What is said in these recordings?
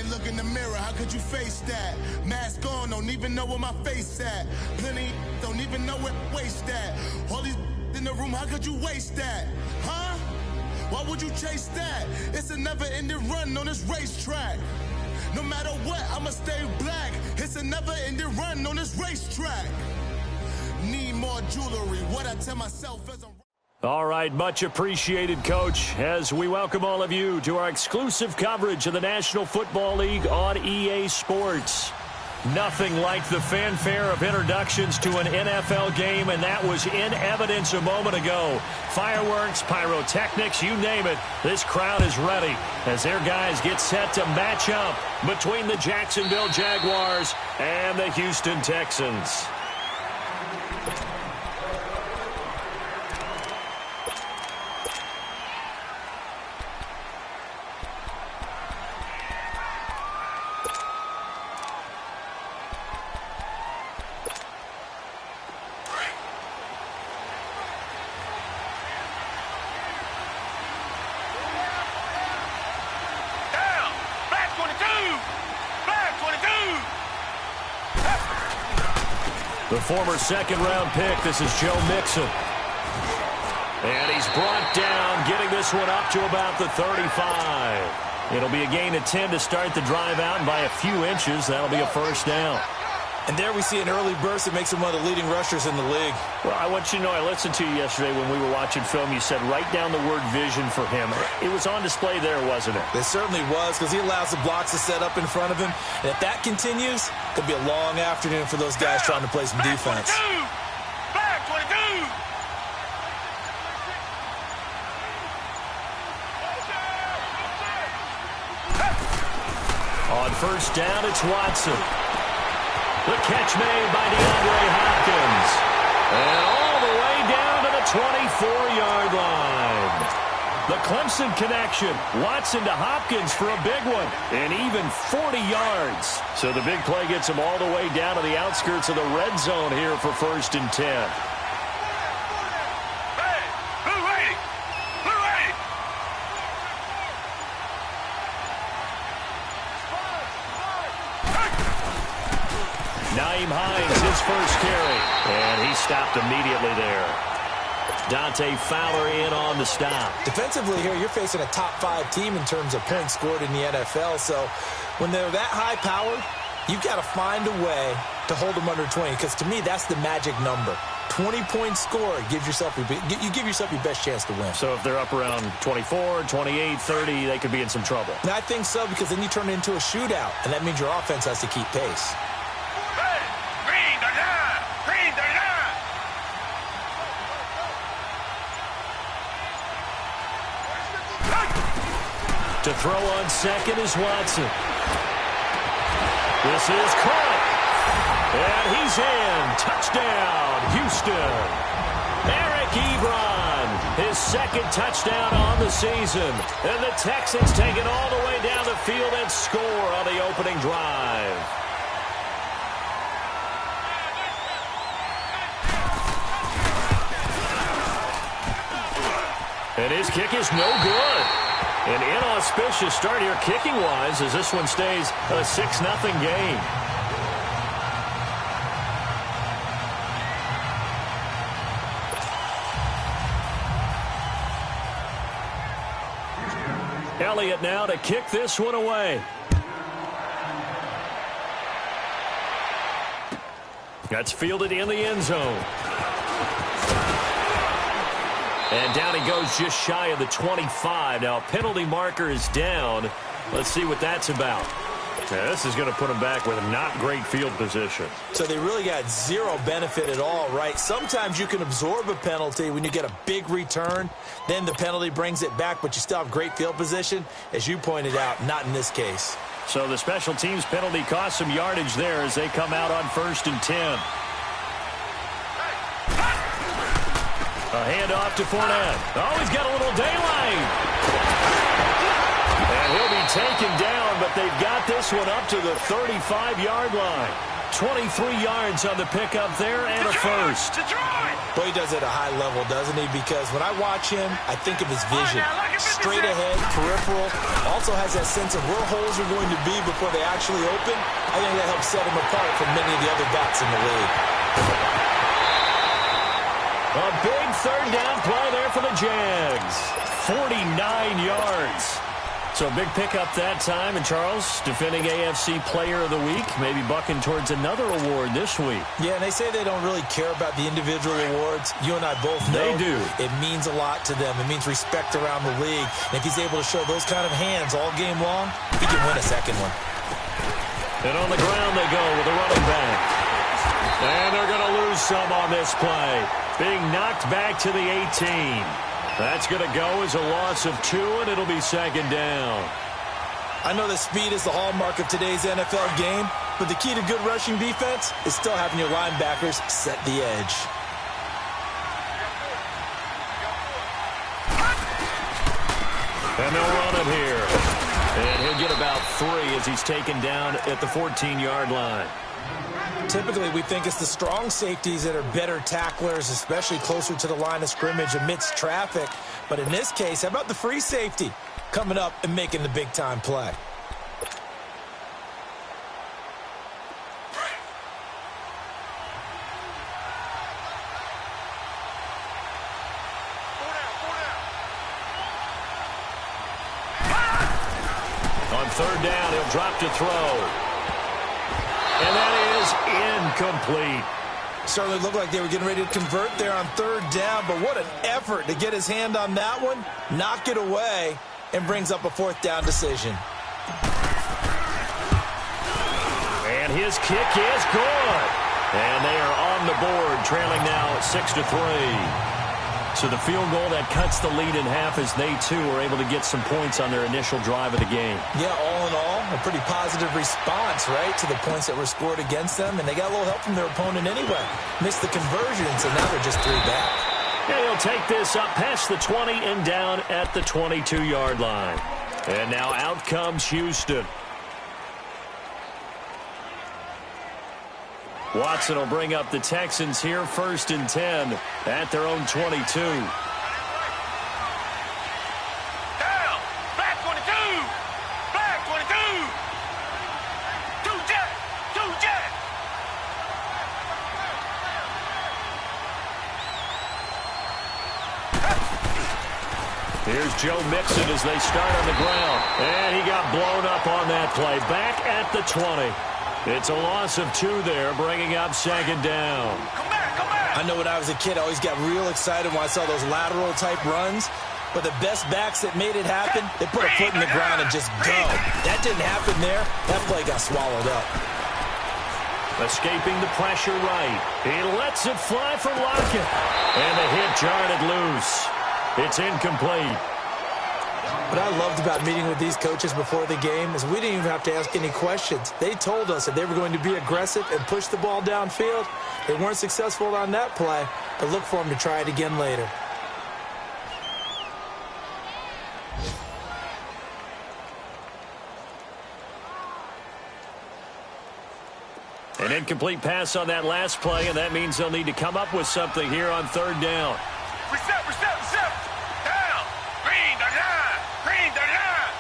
look in the mirror, how could you face that? Mask on, don't even know where my face at. Plenty don't even know where waste at. All these in the room, how could you waste that? Huh? Why would you chase that? It's a never-ending run on this racetrack. No matter what, I'ma stay black. It's a never-ending run on this racetrack. Need more jewelry, what I tell myself as I'm... All right, much appreciated, Coach, as we welcome all of you to our exclusive coverage of the National Football League on EA Sports. Nothing like the fanfare of introductions to an NFL game, and that was in evidence a moment ago. Fireworks, pyrotechnics, you name it, this crowd is ready as their guys get set to match up between the Jacksonville Jaguars and the Houston Texans. The former second-round pick, this is Joe Mixon. And he's brought down, getting this one up to about the 35. It'll be a gain of 10 to start the drive out, and by a few inches, that'll be a first down. And there we see an early burst that makes him one of the leading rushers in the league. Well, I want you to know, I listened to you yesterday when we were watching film. You said write down the word vision for him. It was on display there, wasn't it? It certainly was, because he allows the blocks to set up in front of him. And if that continues, it could be a long afternoon for those guys trying to play some defense. Back 22! On first down, it's Watson. The catch made by DeAndre Hopkins. And all the way down to the 24-yard line. The Clemson connection. Watson to Hopkins for a big one. And even 40 yards. So the big play gets him all the way down to the outskirts of the red zone here for first and 10. Nyheim Hines, his first carry, and he stopped immediately there. Dante Fowler in on the stop. Defensively here, you're facing a top-5 team in terms of points scored in the NFL, so when they're that high-powered, you've got to find a way to hold them under 20, because to me, that's the magic number. 20-point score gives yourself you give yourself your best chance to win. So if they're up around 24, 28, 30, they could be in some trouble. And I think so, because then you turn it into a shootout, and that means your offense has to keep pace. To throw on second is Watson. This is caught. And he's in. Touchdown, Houston. Eric Ebron, his second touchdown on the season. And the Texans take it all the way down the field and score on the opening drive. And his kick is no good. An inauspicious start here kicking-wise as this one stays a 6-0 game. Elliott now to kick this one away. That's fielded in the end zone. And down he goes just shy of the 25. Now, a penalty marker is down. Let's see what that's about. Now, this is going to put him back with a not great field position. So they really got zero benefit at all, right? Sometimes you can absorb a penalty when you get a big return. Then the penalty brings it back, but you still have great field position. As you pointed out, not in this case. So the special teams penalty cost some yardage there as they come out on first and 10. A handoff to Fournette. Oh, he's got a little daylight. And he'll be taken down, but they've got this one up to the 35-yard line. 23 yards on the pickup there and a first. Boy, he does it at a high level, doesn't he? Because when I watch him, I think of his vision. Straight ahead, peripheral. Also has that sense of where holes are going to be before they actually open. I think that helps set him apart from many of the other backs in the league. A big third down play there for the Jags. 49 yards. So big pickup that time. And Charles, defending AFC Player of the Week, maybe bucking towards another award this week. Yeah, and they say they don't really care about the individual awards. You and I both know they do. It means a lot to them. It means respect around the league. And if he's able to show those kind of hands all game long, he can win a second one. And on the ground they go with a running back. And they're going to lose some on this play. Being knocked back to the 18. That's going to go as a loss of 2, and it'll be second down. I know that speed is the hallmark of today's NFL game, but the key to good rushing defense is still having your linebackers set the edge. And they'll run him here. And he'll get about 3 as he's taken down at the 14-yard line. Typically, we think it's the strong safeties that are better tacklers, especially closer to the line of scrimmage amidst traffic. But in this case, how about the free safety coming up and making the big-time play? On third down, he'll drop to throw. And that is incomplete. Certainly looked like they were getting ready to convert there on third down, but what an effort to get his hand on that one, knock it away, and brings up a fourth down decision. And his kick is good. And they are on the board, trailing now 6-3. So the field goal that cuts the lead in half as they, too, are able to get some points on their initial drive of the game. Yeah, all in all, a pretty positive response, right, to the points that were scored against them. And they got a little help from their opponent anyway. Missed the conversion, so now they're just 3 back. And he'll take this up past the 20 and down at the 22-yard line. And now out comes Houston. Watson will bring up the Texans here, 1st and 10 at their own 22. Down, back 22, back 22. 2 jet, 2 jet. Here's Joe Mixon as they start on the ground. And he got blown up on that play. Back at the 20. It's a loss of 2 there, bringing up second down. Come back. I know when I was a kid, I always got real excited when I saw those lateral-type runs. But the best backs that made it happen, they put a foot in the ground and just go. That didn't happen there. That play got swallowed up. Escaping the pressure right. He lets it fly for Lockett. And the hit jarred it loose. It's incomplete. What I loved about meeting with these coaches before the game is we didn't even have to ask any questions. They told us that they were going to be aggressive and push the ball downfield. They weren't successful on that play, but look for them to try it again later. An incomplete pass on that last play, and that means they'll need to come up with something here on third down. Reset. Down. Green, the line. Green, the line.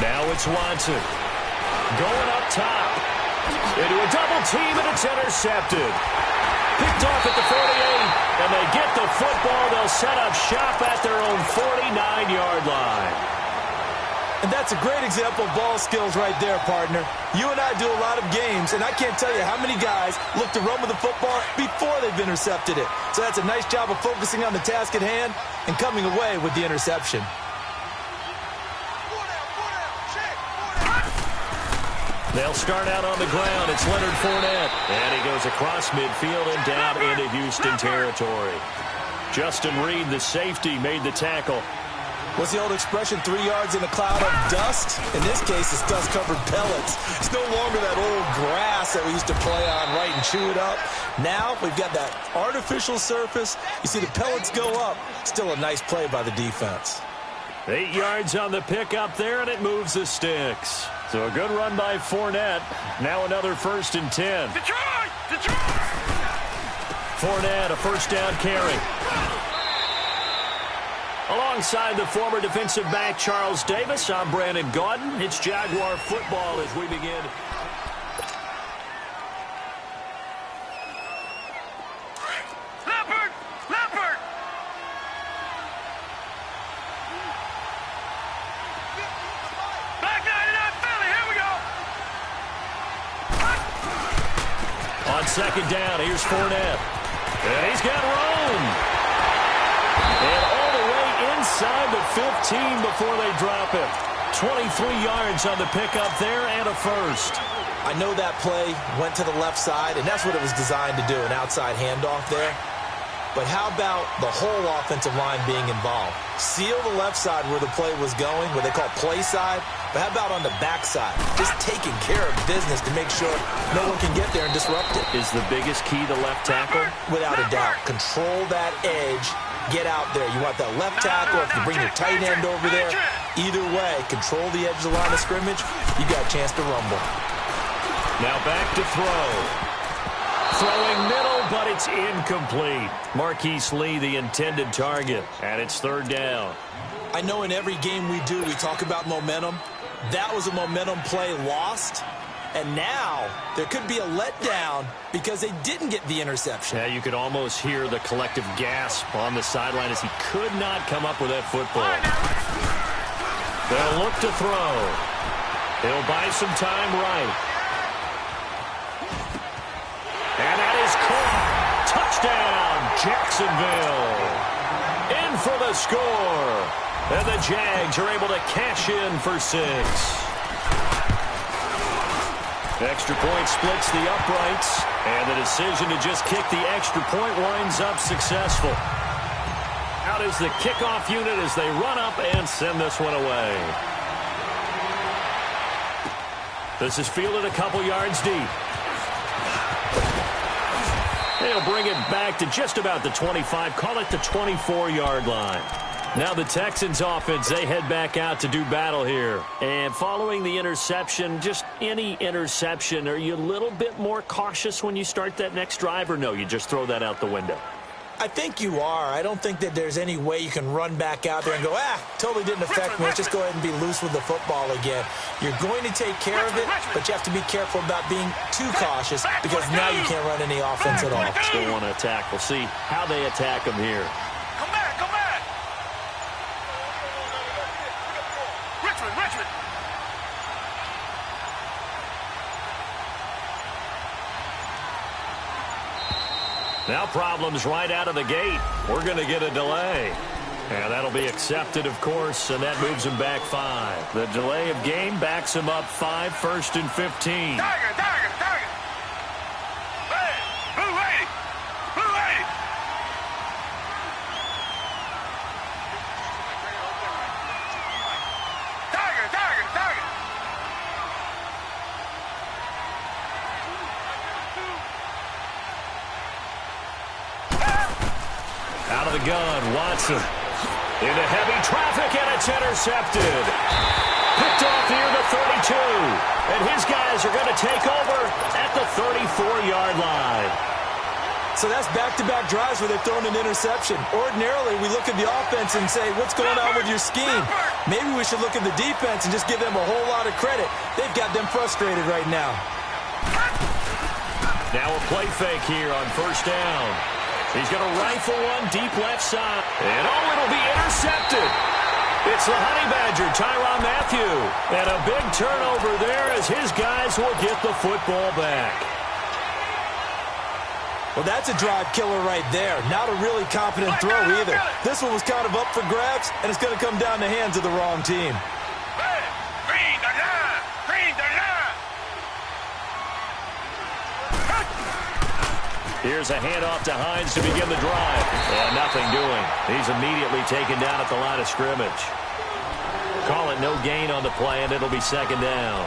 Now it's Watson. Going up top. Into a double team, and it's intercepted. Picked off at the 48, and they get the football. They'll set up shop at their own 49-yard line. And that's a great example of ball skills right there, partner. You and I do a lot of games, and I can't tell you how many guys look to run with the football before they've intercepted it. So that's a nice job of focusing on the task at hand and coming away with the interception. They'll start out on the ground. It's Leonard Fournette. And he goes across midfield and down into Houston territory. Justin Reed, the safety, made the tackle. What's the old expression, 3 yards in a cloud of dust? In this case, it's dust-covered pellets. It's no longer that old grass that we used to play on, right, and chew it up. Now we've got that artificial surface. You see the pellets go up. Still a nice play by the defense. 8 yards on the pickup there, and it moves the sticks. So a good run by Fournette. Now another 1st and 10. Detroit! Detroit! Fournette, a first down carry. Alongside the former defensive back Charles Davis, I'm Brandon Gaudin. It's Jaguar football as we begin. Leopard! Leopard! Back 99 Philly, here we go! On 2nd down, here's Fournette. And he's got room. And all the way inside the 15 before they drop it. 23 yards on the pickup there and a first. I know that play went to the left side, and that's what it was designed to do, an outside handoff there. But how about the whole offensive line being involved? Seal the left side where the play was going, what they call play side. But how about on the back side? Just taking care of business to make sure no one can get there and disrupt it. Is the biggest key the left tackle? Without a doubt. Control that edge. Get out there. You want that left tackle. If you bring your tight end over there, either way, control the edge of the line of scrimmage, you got a chance to rumble. Now back to throw. Throwing middle, but it's incomplete. Marquise Lee, the intended target, and it's 3rd down. I know in every game we do, we talk about momentum. That was a momentum play lost, and now there could be a letdown because they didn't get the interception. Yeah, you could almost hear the collective gasp on the sideline as he could not come up with that football. They'll look to throw. He'll buy some time right. And that is caught. Touchdown, Jacksonville. In for the score. And the Jags are able to cash in for 6. Extra point splits the uprights. And the decision to just kick the extra point winds up successful. Out is the kickoff unit as they run up and send this one away. This is fielded a couple yards deep. They'll bring it back to just about the 25, call it the 24-yard line. Now the Texans offense, they head back out to do battle here. And following the interception, just any interception, are you a little bit more cautious when you start that next drive, or no, you just throw that out the window? I think you are. I don't think that there's any way you can run back out there and go, totally didn't affect me. Let's just go ahead and be loose with the football again. You're going to take care of it, but you have to be careful about being too cautious because now you can't run any offense at all. Still want to attack. We'll see how they attack them here. Come back, come back! Richmond! Now problems right out of the gate. We're going to get a delay. And that'll be accepted, of course, and that moves him back 5. The delay of game backs him up 5, 1st and 15. Tiger! Hey! Blue lady! Tiger! Out of the gun, Watson. Into heavy traffic, and it's intercepted. Picked off near the 32. And his guys are going to take over at the 34-yard line. So that's back-to-back drives where they've thrown an interception. Ordinarily, we look at the offense and say, what's going on with your scheme? Maybe we should look at the defense and just give them a whole lot of credit. They've got them frustrated right now. Now a play fake here on 1st down. He's going to rifle one deep left side. And it'll be intercepted. It's the Honey Badger, Tyrann Mathieu. And a big turnover there as his guys will get the football back. Well, that's a drive killer right there. Not a really confident throw either. This one was kind of up for grabs, and it's going to come down the hands of the wrong team. Green the line! Here's a handoff to Hines to begin the drive. And nothing doing. He's immediately taken down at the line of scrimmage. Call it no gain on the play, and it'll be 2nd down.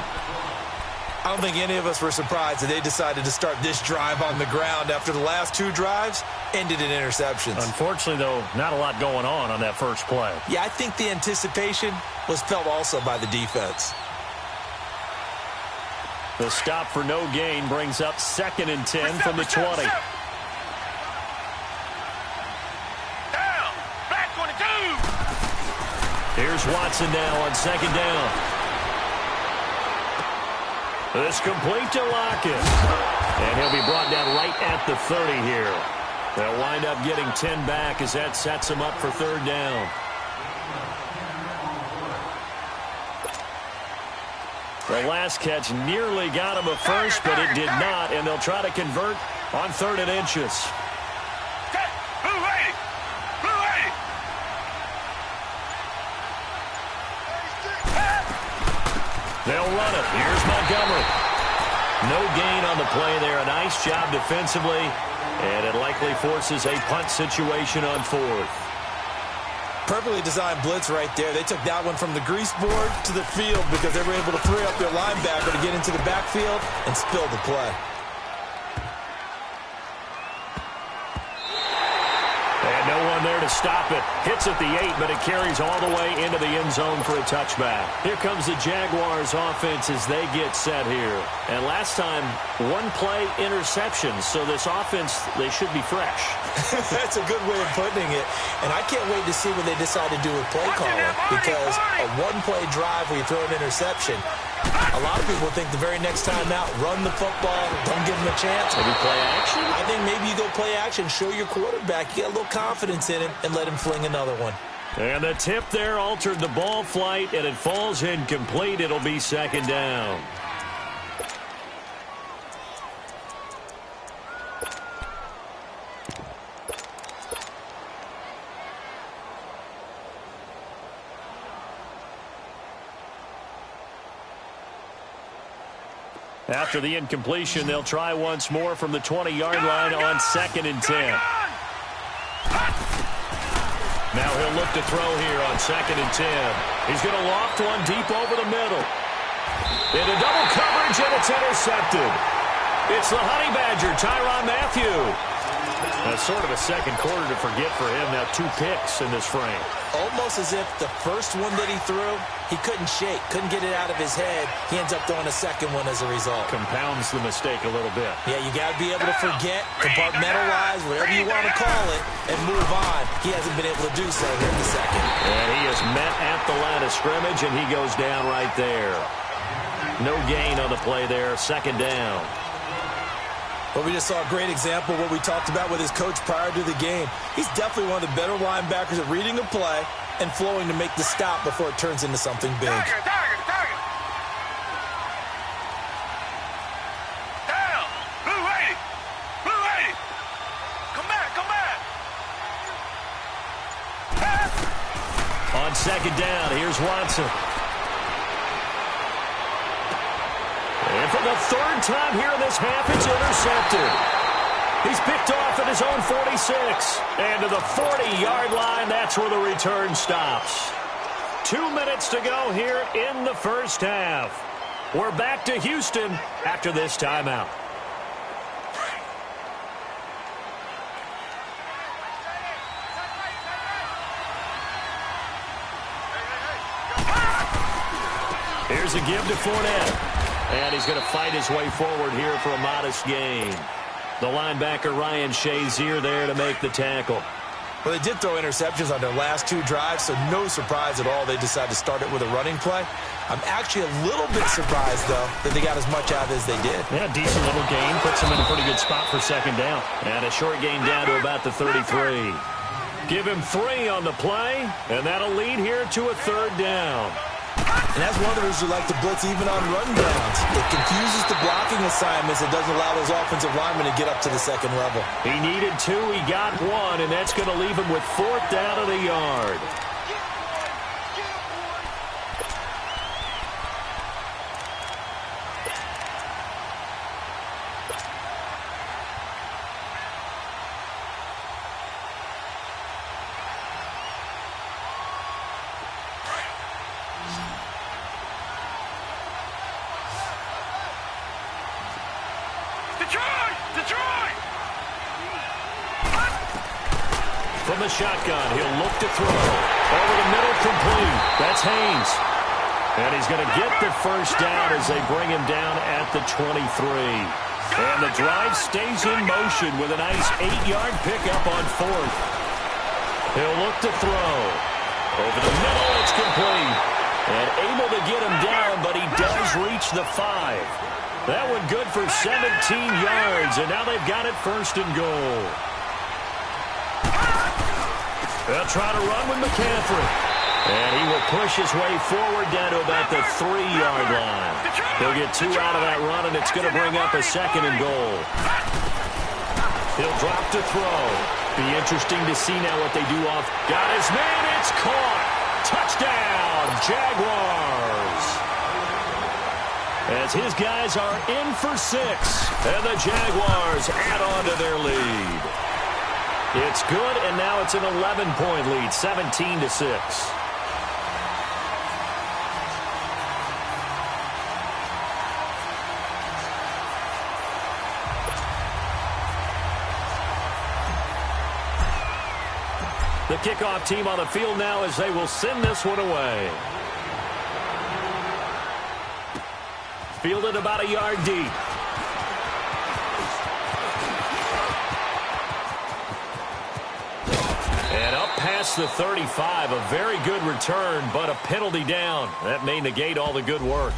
I don't think any of us were surprised that they decided to start this drive on the ground after the last 2 drives ended in interceptions. Unfortunately, though, not a lot going on that first play. Yeah, I think the anticipation was felt also by the defense. The stop for no gain brings up 2nd and 10 from the 20. Down. Black 22. Here's Watson now on 2nd down. This complete to Lockett. And he'll be brought down right at the 30 here. They'll wind up getting 10 back as that sets them up for 3rd down. The last catch nearly got him a first, but it did not, and they'll try to convert on 3rd and inches. Blue 80. Blue 80. They'll run it. Here's Montgomery. No gain on the play there. A nice job defensively, and it likely forces a punt situation on 4th. Perfectly designed blitz right there. They took that one from the grease board to the field because they were able to free up their linebacker to get into the backfield and spill the play. And no one there to stop it. Hits at the 8, but it carries all the way into the end zone for a touchback. Here comes the Jaguars offense as they get set here. And last time, 1-play interceptions. So this offense, they should be fresh. That's a good way of putting it. And I can't wait to see what they decide to do with play calling, because a 1-play drive where you throw an interception, a lot of people think the very next time out, run the football, don't give them a chance. Maybe play action? I think maybe you go play action, show your quarterback, you get a little confidence in him, and let him fling another one. And the tip there altered the ball flight, and it falls incomplete. It'll be 2nd down. After the incompletion, they'll try once more from the 20-yard line on 2nd and 10. Now he'll look to throw here on 2nd and 10. He's going to loft one deep over the middle. Into double coverage, and it's intercepted. It's the Honey Badger, Tyrann Mathieu. That's sort of a second quarter to forget for him. Now 2 picks in this frame. Almost as if the first one that he threw, he couldn't shake, couldn't get it out of his head. He ends up throwing a second one as a result. Compounds the mistake a little bit. Yeah, you got to be able to forget, compartmentalize, whatever you want to call it, and move on. He hasn't been able to do so here in the second. And he is met at the line of scrimmage, and he goes down right there. No gain on the play there, 2nd down. But we just saw a great example of what we talked about with his coach prior to the game. He's definitely one of the better linebackers at reading a play and flowing to make the stop before it turns into something big. Target. Down. Blue 80. Blue 80. Come back. On 2nd down, here's Watson. And for the 3rd time here in this half, it's intercepted. He's picked off at his own 46. And to the 40-yard line, that's where the return stops. 2 minutes to go here in the first half. We're back to Houston after this timeout. Here's a give to Fournette. And he's going to fight his way forward here for a modest gain. The linebacker, Ryan Shazier, there to make the tackle. Well, they did throw interceptions on their last 2 drives, so no surprise at all they decided to start it with a running play. I'm actually a little bit surprised, though, that they got as much out as they did. Yeah, decent little gain. Puts them in a pretty good spot for 2nd down. And a short gain down to about the 33. Give him 3 on the play, and that'll lead here to a 3rd down. And that's one of the reasons we like to blitz even on run downs. It confuses the blocking assignments. It doesn't allow those offensive linemen to get up to the 2nd level. He needed 2. He got 1, and that's going to leave him with 4th down of the yard. Detroit! Detroit! From the shotgun, he'll look to throw. Over the middle, complete. That's Haynes. And he's going to get the first down as they bring him down at the 23. And the drive stays in motion with a nice 8-yard pickup on fourth. He'll look to throw. Over the middle, it's complete. And able to get him down, but he does reach the 5. That one good for 17 yards, and now they've got it first and goal. They'll try to run with McCaffrey. And he will push his way forward down to about the 3-yard line. He'll get 2 out of that run, and it's going to bring up a second and goal. He'll drop to throw. Be interesting to see now what they do off. Got his man. It's caught. Touchdown, Jaguars. As his guys are in for 6, and the Jaguars add on to their lead. It's good, and now it's an 11-point lead, 17-6. The kickoff team on the field now as they will send this one away. Fielded about a yard deep. And up past the 35, a very good return, but a penalty down. That may negate all the good work.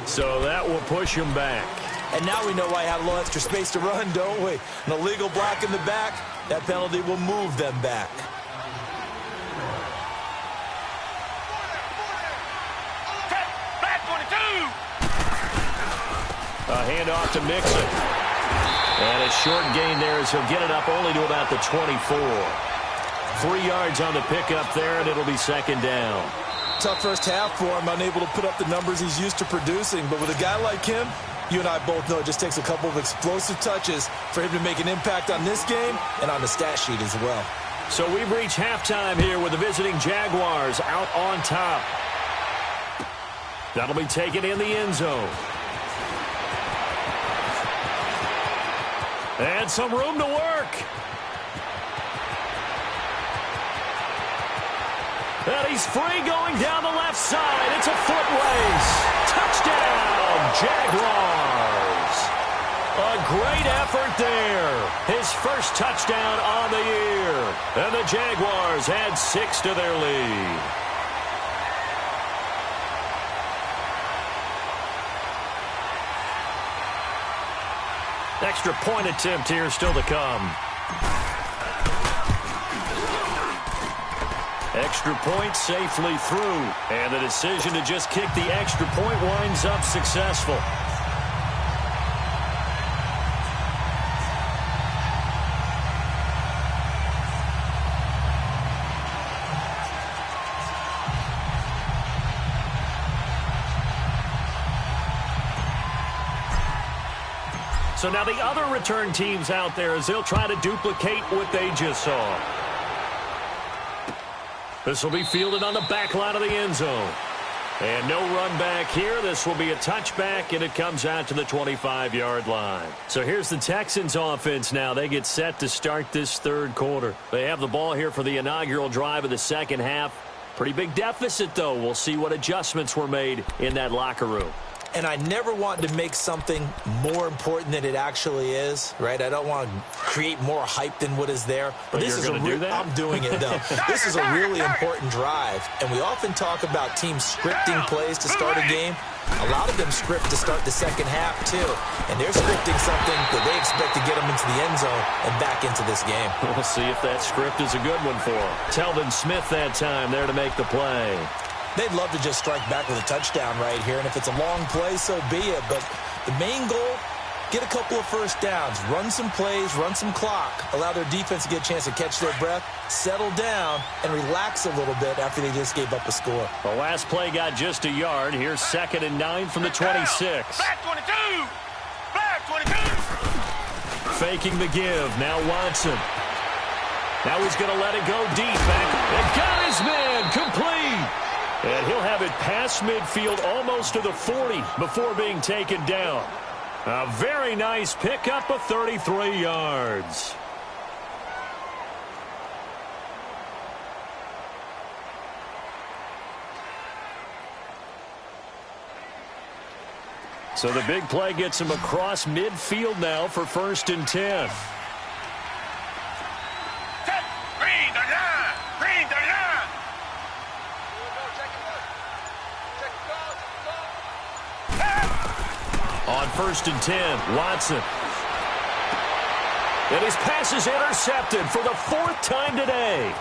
So that will push him back. And now we know why I have a little extra space to run, don't we? An illegal block in the back, that penalty will move them back. A handoff to Mixon. And a short gain there as he'll get it up only to about the 24. 3 yards on the pickup there, and it'll be second down. Tough first half for him, unable to put up the numbers he's used to producing. But with a guy like him, you and I both know it just takes a couple of explosive touches for him to make an impact on this game and on the stat sheet as well. So we've reached halftime here with the visiting Jaguars out on top. That'll be taken in the end zone. And some room to work. And he's free going down the left side. It's a foot race. Touchdown, Jaguars. A great effort there. His first touchdown on the year. And the Jaguars add 6 to their lead. Extra point attempt here still to come. Extra point safely through. And the decision to just kick the extra point winds up successful. So now the other return teams out there as they'll try to duplicate what they just saw. This will be fielded on the back line of the end zone. And no run back here. This will be a touchback, and it comes out to the 25-yard line. So here's the Texans offense now. They get set to start this third quarter. They have the ball here for the inaugural drive of the second half. Pretty big deficit, though. We'll see what adjustments were made in that locker room. And I never want to make something more important than it actually is, right? I don't want to create more hype than what is there. But this is I'm doing it, though. This is a really important drive. And we often talk about teams scripting plays to start a game. A lot of them script to start the second half, too. And they're scripting something that they expect to get them into the end zone and back into this game. We'll see if that script is a good one for them. Telvin Smith that time there to make the play. They'd love to just strike back with a touchdown right here, and if it's a long play, so be it. But the main goal, get a couple of first downs, run some plays, run some clock, allow their defense to get a chance to catch their breath, settle down, and relax a little bit after they just gave up a score. The last play got just a yard. Here's 2nd and 9 from the 26. Back 22! Back 22! Faking the give. Now Watson. Now he's going to let it go deep. Back. And got his man complete. And he'll have it past midfield almost to the 40 before being taken down. A very nice pickup of 33 yards. So the big play gets him across midfield now for 1st and 10. Green the line! Green the line! On 1st and 10, Watson. And his pass is intercepted for the 4th time today.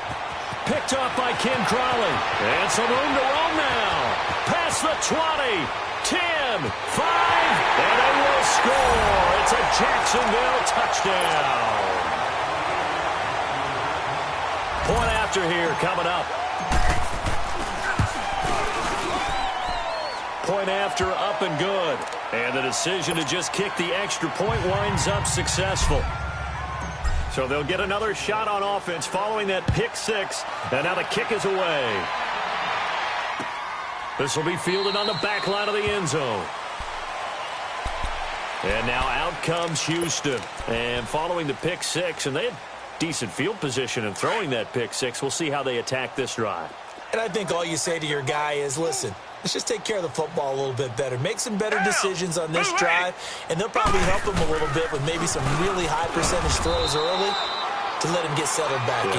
Picked off by Ken Crawley. And some room to roam now. Past the 20, 10, 5, and they will score. It's a Jacksonville touchdown. Point after here coming up. Point after up and good. And the decision to just kick the extra point winds up successful. So they'll get another shot on offense following that pick six. And now the kick is away. This will be fielded on the back line of the end zone. And now out comes Houston. And following the pick six, and they had decent field position in throwing that pick six. We'll see how they attack this drive. And I think all you say to your guy is, listen, let's just take care of the football a little bit better. Make some better decisions on this drive, and they'll probably help him a little bit with maybe some really high percentage throws early to let him get settled back in.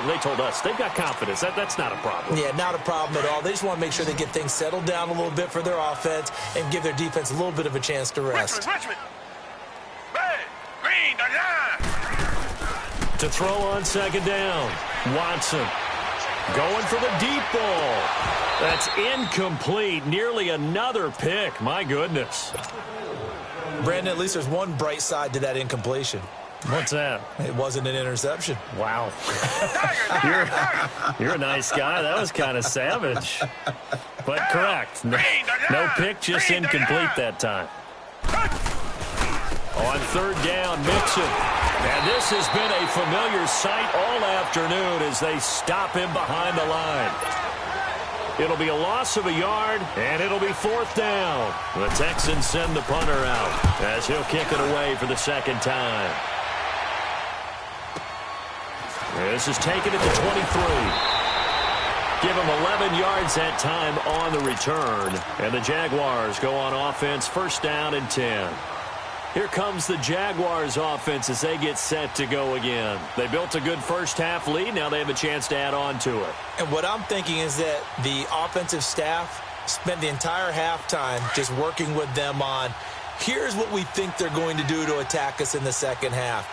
They told us they've got confidence. That's not a problem. Yeah, not a problem at all. They just want to make sure they get things settled down a little bit for their offense and give their defense a little bit of a chance to rest. Richmond. Green the line! To throw on 2nd down, Watson going for the deep ball. That's incomplete. Nearly another pick. My goodness. Brandon, at least there's one bright side to that incompletion. What's that? It wasn't an interception. Wow. You're a nice guy. That was kind of savage. But correct. No pick, just incomplete that time. On 3rd down, Mixon. And this has been a familiar sight all afternoon as they stop him behind the line. It'll be a loss of a yard, and it'll be 4th down. The Texans send the punter out as he'll kick it away for the 2nd time. This is taken at the 23. Give him 11 yards that time on the return. And the Jaguars go on offense, 1st down and 10. Here comes the Jaguars offense as they get set to go again. They built a good first half lead. Now they have a chance to add on to it. And what I'm thinking is that the offensive staff spent the entire halftime just working with them on, here's what we think they're going to do to attack us in the 2nd half.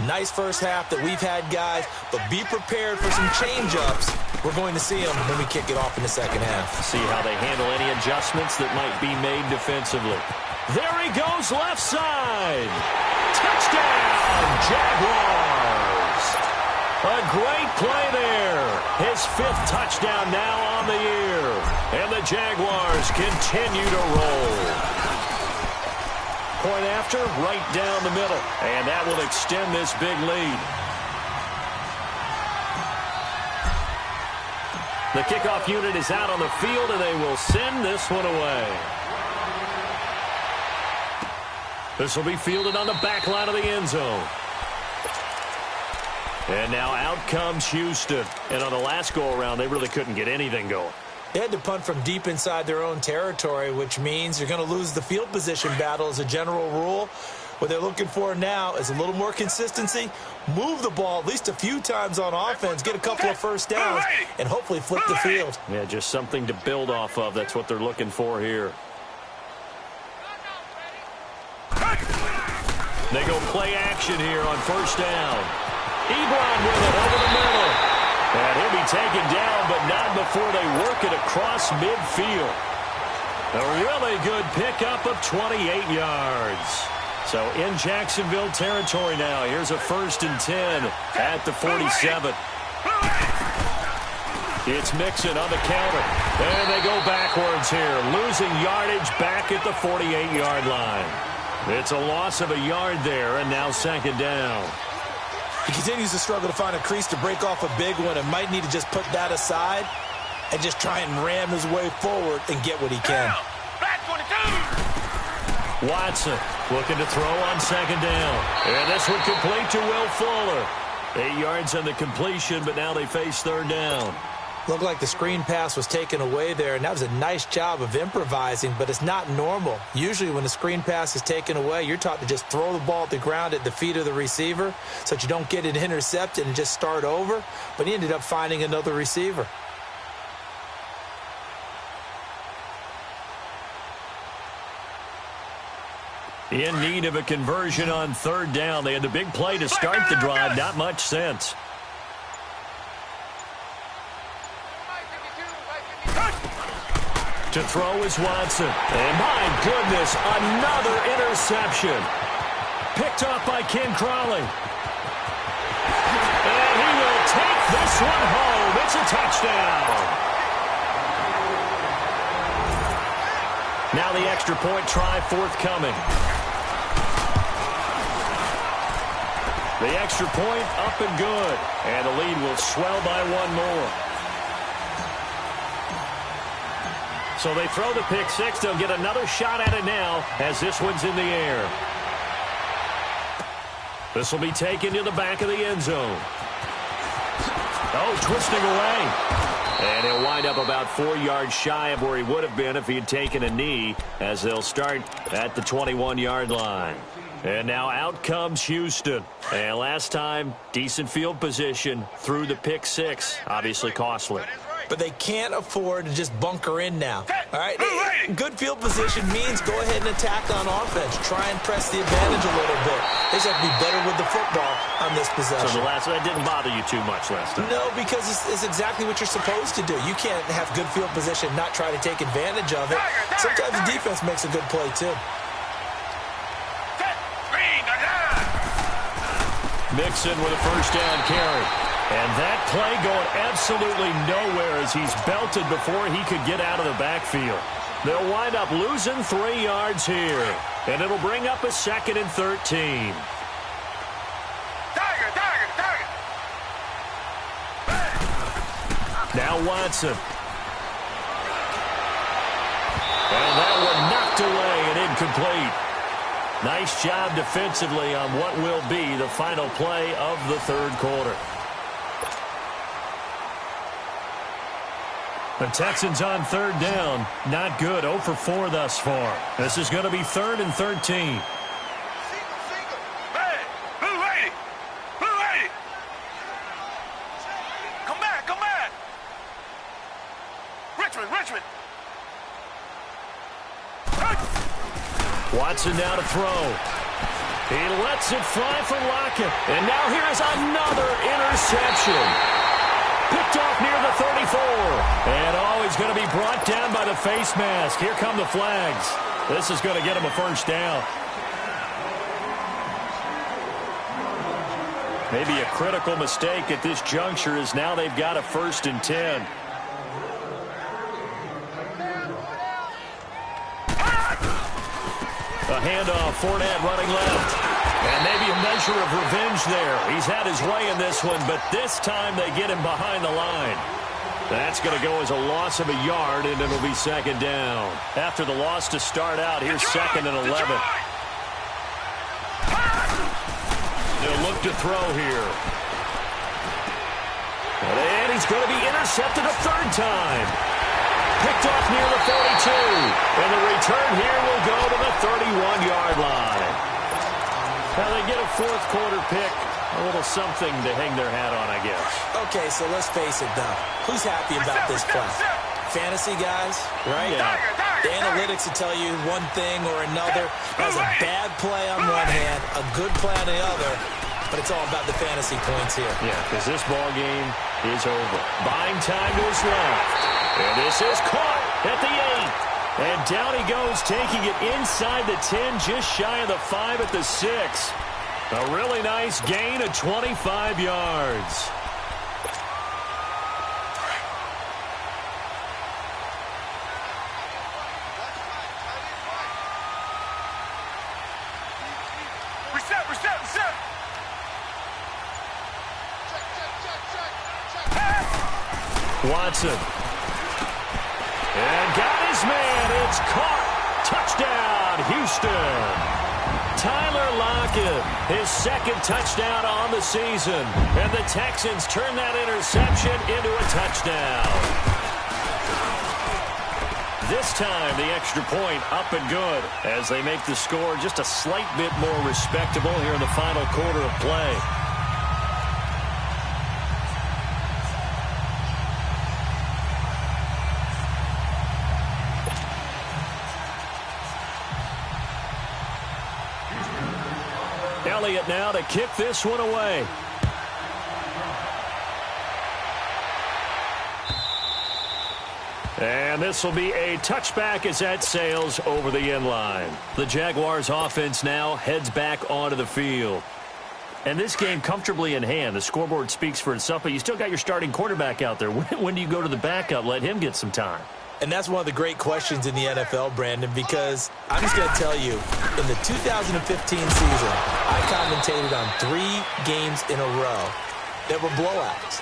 Nice first half that we've had, guys, but be prepared for some change-ups. We're going to see them when we kick it off in the 2nd half. See how they handle any adjustments that might be made defensively. There he goes, left side. Touchdown, Jaguars. A great play there. His 5th touchdown now on the year. And the Jaguars continue to roll. Point after, right down the middle. And that will extend this big lead. The kickoff unit is out on the field, and they will send this one away. This will be fielded on the back line of the end zone. And now out comes Houston. And on the last go-around, they really couldn't get anything going. They had to punt from deep inside their own territory, which means you're going to lose the field position battle as a general rule. What they're looking for now is a little more consistency, move the ball at least a few times on offense, get a couple of first downs, and hopefully flip the field. Yeah, just something to build off of. That's what they're looking for here. They go play action here on 1st down. Ebron with it over the middle. And he'll be taken down, but not before they work it across midfield. A really good pickup of 28 yards. So in Jacksonville territory now. Here's a 1st and 10 at the 47. It's Mixon on the counter. And they go backwards here, losing yardage back at the 48-yard line. It's a loss of a yard there, and now 2nd down. He continues to struggle to find a crease to break off a big one and might need to just put that aside and just try and ram his way forward and get what he can. Back 22. Watson Looking to throw on second down. And this one complete to Will Fuller. 8 yards on the completion, but now they face third down. Looked like the screen pass was taken away there, and that was a nice job of improvising, but it's not normal. Usually when the screen pass is taken away, you're taught to just throw the ball at the ground at the feet of the receiver so that you don't get it intercepted and just start over, but he ended up finding another receiver. In need of a conversion on third down. They had the big play to start the drive. Not much sense. To throw is Watson. And my goodness, another interception. Picked off by Ken Crawley. And he will take this one home. It's a touchdown. Now the extra point try forthcoming. The extra point up and good. And the lead will swell by one more. So they throw the pick six. They'll get another shot at it now as this one's in the air. This will be taken to the back of the end zone. Oh, twisting away. And he'll wind up about 4 yards shy of where he would have been if he had taken a knee, as they'll start at the 21-yard line. And now out comes Houston. And last time, decent field position through the pick six. Obviously costly. But they can't afford to just bunker in now. All right? Good field position means go ahead and attack on offense. Try and press the advantage a little bit. They just have to be better with the football on this possession. So that didn't bother you too much last time? No, because it's exactly what you're supposed to do. You can't have good field position, not try to take advantage of it. Sometimes the defense makes a good play, too. Mixon with a first down carry. And that play going absolutely nowhere as he's belted before he could get out of the backfield. They'll wind up losing 3 yards here. And it'll bring up a 2nd and 13. Now Watson. And that one knocked away and incomplete. Nice job defensively on what will be the final play of the third quarter. The Texans on third down. Not good. 0 for 4 thus far. This is going to be 3rd and 13. Hey, blue lady! Blue lady! Come back, come back! Richmond, Richmond! Watson now to throw. He lets it fly for Lockett. And now here is another interception. Picked off near the 34. And he's going to be brought down by the face mask. Here come the flags. This is going to get him a first down. Maybe a critical mistake at this juncture is now they've got a 1st and 10. A handoff, Fournette running left. And maybe a measure of revenge there. He's had his way in this one, but this time they get him behind the line. That's going to go as a loss of a yard, and it'll be 2nd down. After the loss to start out, here's 2nd and 11. They'll look to throw here. And he's going to be intercepted a 3rd time. Picked off near the 42. And the return here will go to the 31-yard line. Now they get a 4th quarter pick. A little something to hang their hat on, I guess. Okay, so let's face it, though. Who's happy about this play? Fantasy guys, right? Yeah. The analytics will tell you one thing or another. That was a bad play on one hand, a good play on the other, but it's all about the fantasy points here. Yeah, because this ball game is over. Buying time to his left. And this is caught at the 8. And down he goes, taking it inside the 10, just shy of the 5 at the 6. A really nice gain of 25 yards. Reset, reset, reset! Watson. And got his man. It's caught. Touchdown, Houston. Tyler Lockett, his second touchdown on the season. And the Texans turn that interception into a touchdown. This time, the extra point up and good as they make the score just a slight bit more respectable here in the final quarter of play. Elliott now to kick this one away. And this will be a touchback as that sails over the end line. The Jaguars offense now heads back onto the field. And this game comfortably in hand. The scoreboard speaks for itself, but you still got your starting quarterback out there. When do you go to the backup? Let him get some time. And that's one of the great questions in the NFL, Brandon, because I'm just going to tell you, in the 2015 season, I commentated on 3 games in a row that were blowouts.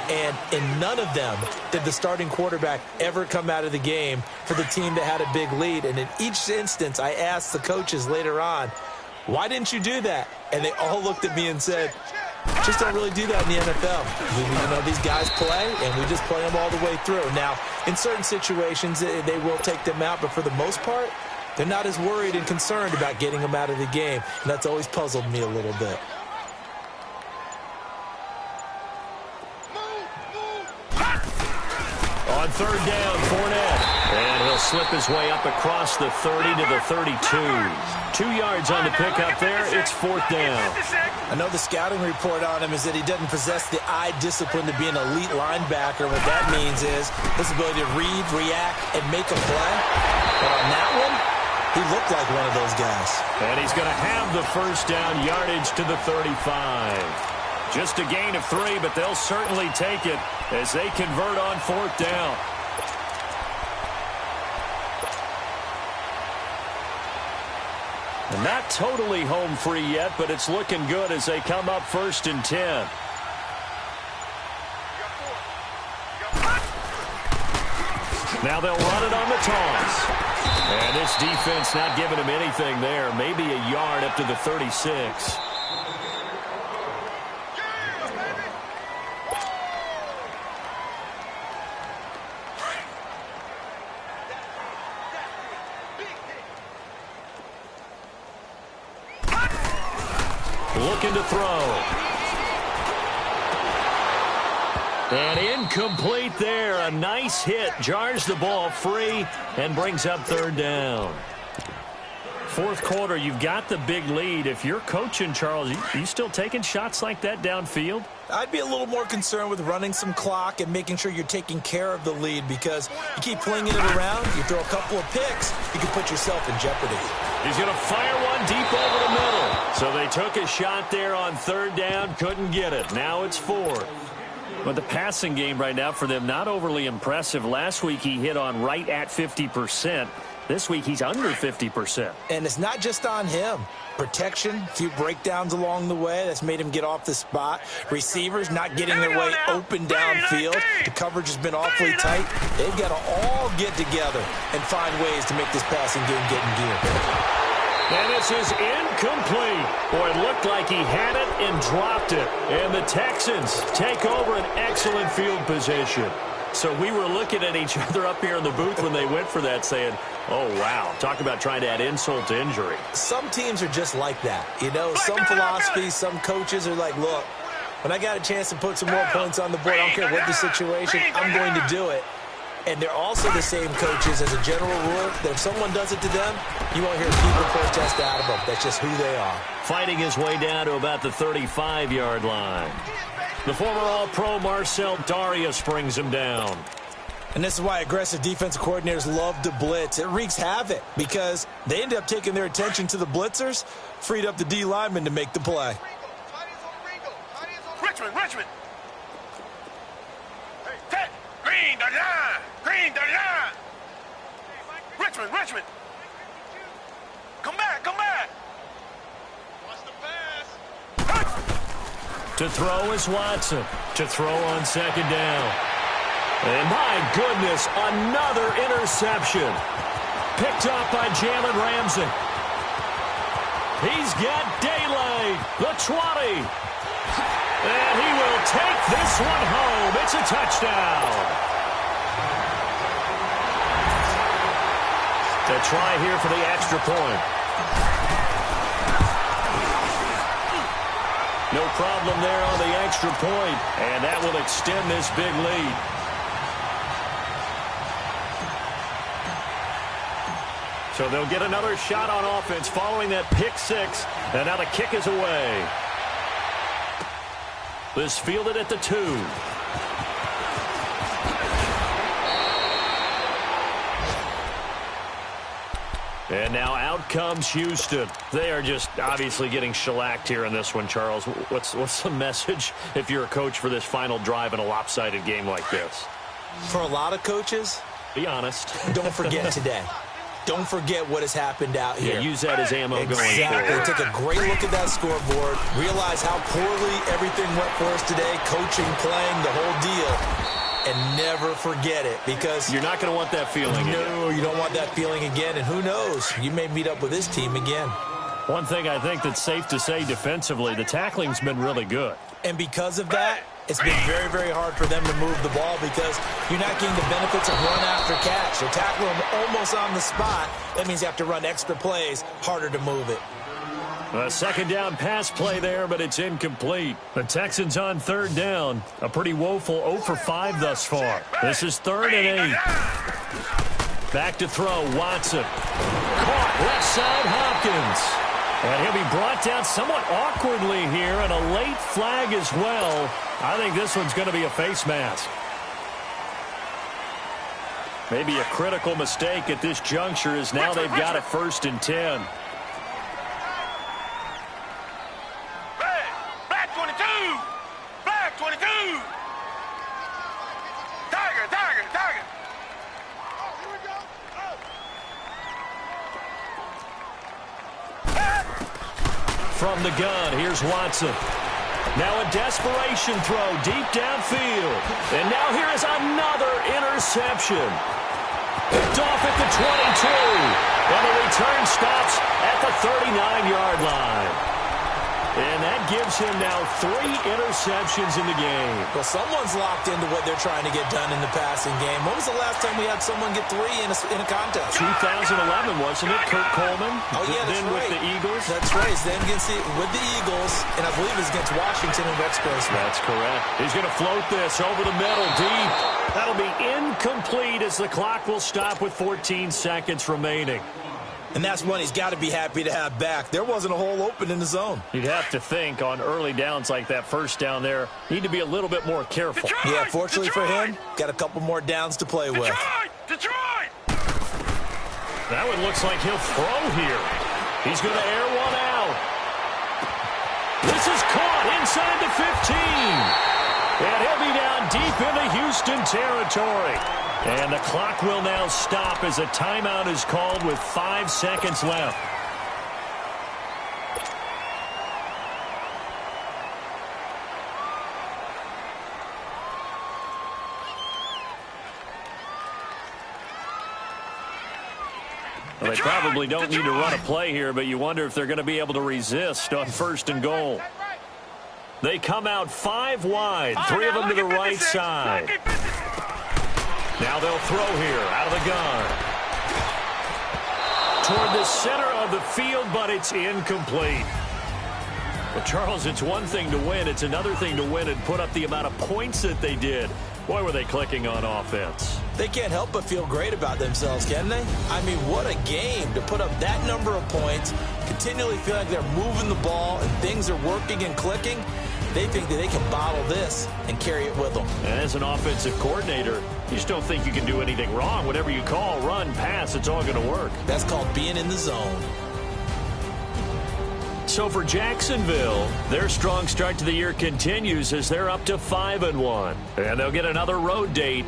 And in none of them did the starting quarterback ever come out of the game for the team that had a big lead. And in each instance, I asked the coaches later on, why didn't you do that? And they all looked at me and said, just don't really do that in the NFL. These guys play, and we just play them all the way through. Now, in certain situations, they will take them out, but for the most part, they're not as worried and concerned about getting them out of the game. And that's always puzzled me a little bit. On third down, Fournette. And he'll slip his way up across the 30 to the 32. 2 yards on the pickup there. It's fourth down. I know the scouting report on him is that he doesn't possess the eye discipline to be an elite linebacker. What that means is his ability to read, react, and make a play. But on that one, he looked like one of those guys. And he's going to have the first down, yardage to the 35. Just a gain of 3, but they'll certainly take it as they convert on fourth down. And not totally home free yet, but it's looking good as they come up first and 10. Now they'll run it on the toss. And this defense not giving him anything there. Maybe a yard up to the 36. Looking to throw. And incomplete there. A nice hit. Jars the ball free and brings up third down. Fourth quarter, you've got the big lead. If you're coaching, Charles, you still taking shots like that downfield? I'd be a little more concerned with running some clock and making sure you're taking care of the lead, because you keep flinging it around, you throw a couple of picks, you can put yourself in jeopardy. He's going to fire one deep over the middle. So they took a shot there on third down, couldn't get it. Now it's fourth. But the passing game right now for them, not overly impressive. Last week he hit on right at 50%. This week he's under 50%. And it's not just on him. Protection, a few breakdowns along the way. That's made him get off the spot. Receivers not getting their way open downfield. The coverage has been awfully tight. They've got to all get together and find ways to make this passing game get in gear. And this is incomplete. Boy, it looked like he had it and dropped it. And the Texans take over an excellent field position. So we were looking at each other up here in the booth when they went for that, saying, oh, wow, talk about trying to add insult to injury. Some teams are just like that. Some philosophies, some coaches are like, look, when I got a chance to put some more points on the board, I don't care what the situation, I'm going to do it. And they're also the same coaches as a general rule that if someone does it to them, you won't hear people protest out of them. That's just who they are. Fighting his way down to about the 35-yard line. The former All-Pro Marcel Darius brings him down. And this is why aggressive defensive coordinators love to blitz. It wreaks havoc because they end up taking their attention to the blitzers, freed up the D lineman to make the play. Richmond. Ted, green the line. Richmond. Come back. Watch the pass. To throw is Watson. To throw on second down. And my goodness, another interception. Picked off by Jalen Ramsey. He's got daylight. The 20. And he will take this one home. It's a touchdown. The try here for the extra point. No problem there on the extra point, and that will extend this big lead. So they'll get another shot on offense following that pick six, and now the kick is away. This fielded at the 2. And now out comes Houston. They are just obviously getting shellacked here in this one, Charles. What's the message if you're a coach for this final drive in a lopsided game like this? For a lot of coaches, be honest. Don't forget today. Don't forget what has happened out here. Yeah, use that as ammo going forward. Exactly. Take a great look at that scoreboard. Realize how poorly everything went for us today. Coaching, playing, the whole deal. And never forget it, because you're not going to want that feeling again. No, you don't want that feeling again. And who knows? You may meet up with this team again. One thing I think that's safe to say defensively, the tackling's been really good. And because of that, it's been very, very hard for them to move the ball because you're not getting the benefits of run after catch. You're tackling them almost on the spot. That means you have to run extra plays, harder to move it. A second down pass play there, but it's incomplete. The Texans on third down. A pretty woeful 0 for 5 thus far. This is 3rd and 8. Back to throw, Watson. Caught left side, Hopkins. And he'll be brought down somewhat awkwardly here, and a late flag as well. I think this one's going to be a face mask. Maybe a critical mistake at this juncture, as now they've got a 1st and 10. Flag 22! Flag 22! Tiger! Oh, here we go. From the gun, here's Watson. Now a desperation throw deep downfield. And now here is another interception. Picked off at the 22. And the return stops at the 39-yard line. And that gives him now 3 interceptions in the game. Well, someone's locked into what they're trying to get done in the passing game. When was the last time we had someone get 3 in a contest? 2011, wasn't it? Kurt Coleman. Oh, yeah, that's then right. with the Eagles. That's right. Then with the Eagles, and I believe it's against Washington and Rex Grossman. That's correct. He's going to float this over the middle, deep. That'll be incomplete as the clock will stop with 14 seconds remaining. And that's one he's got to be happy to have back. There wasn't a hole open in the zone. You'd have to think on early downs like that first down there, need to be a little bit more careful. Yeah, fortunately for him, got a couple more downs to play with. Detroit! That one looks like he'll throw here. He's going to air one out. This is caught inside the 15. And he'll be down deep into Houston territory. And the clock will now stop as a timeout is called with 5 seconds left. Well, they probably don't need to run a play here, but you wonder if they're going to be able to resist on 1st and goal. They come out 5 wide, 3 of them to the right side. Now they'll throw here out of the gun. Toward the center of the field, but it's incomplete. Well, Charles, it's one thing to win. It's another thing to win and put up the amount of points that they did. Boy, were they clicking on offense. They can't help but feel great about themselves, can they? I mean, what a game to put up that number of points, continually feel like they're moving the ball and things are working and clicking. They think that they can bottle this and carry it with them. And as an offensive coordinator, you just don't think you can do anything wrong. Whatever you call, run, pass, it's all going to work. That's called being in the zone. So for Jacksonville, their strong start to the year continues as they're up to 5-1. And they'll get another road date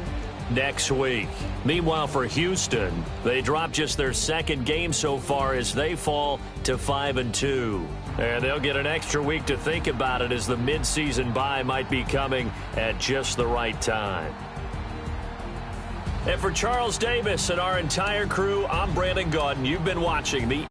next week. Meanwhile, for Houston, they dropped just their 2nd game so far as they fall to 5-2. And they'll get an extra week to think about it as the midseason bye might be coming at just the right time. And for Charles Davis and our entire crew, I'm Brandon Gaudin. You've been watching the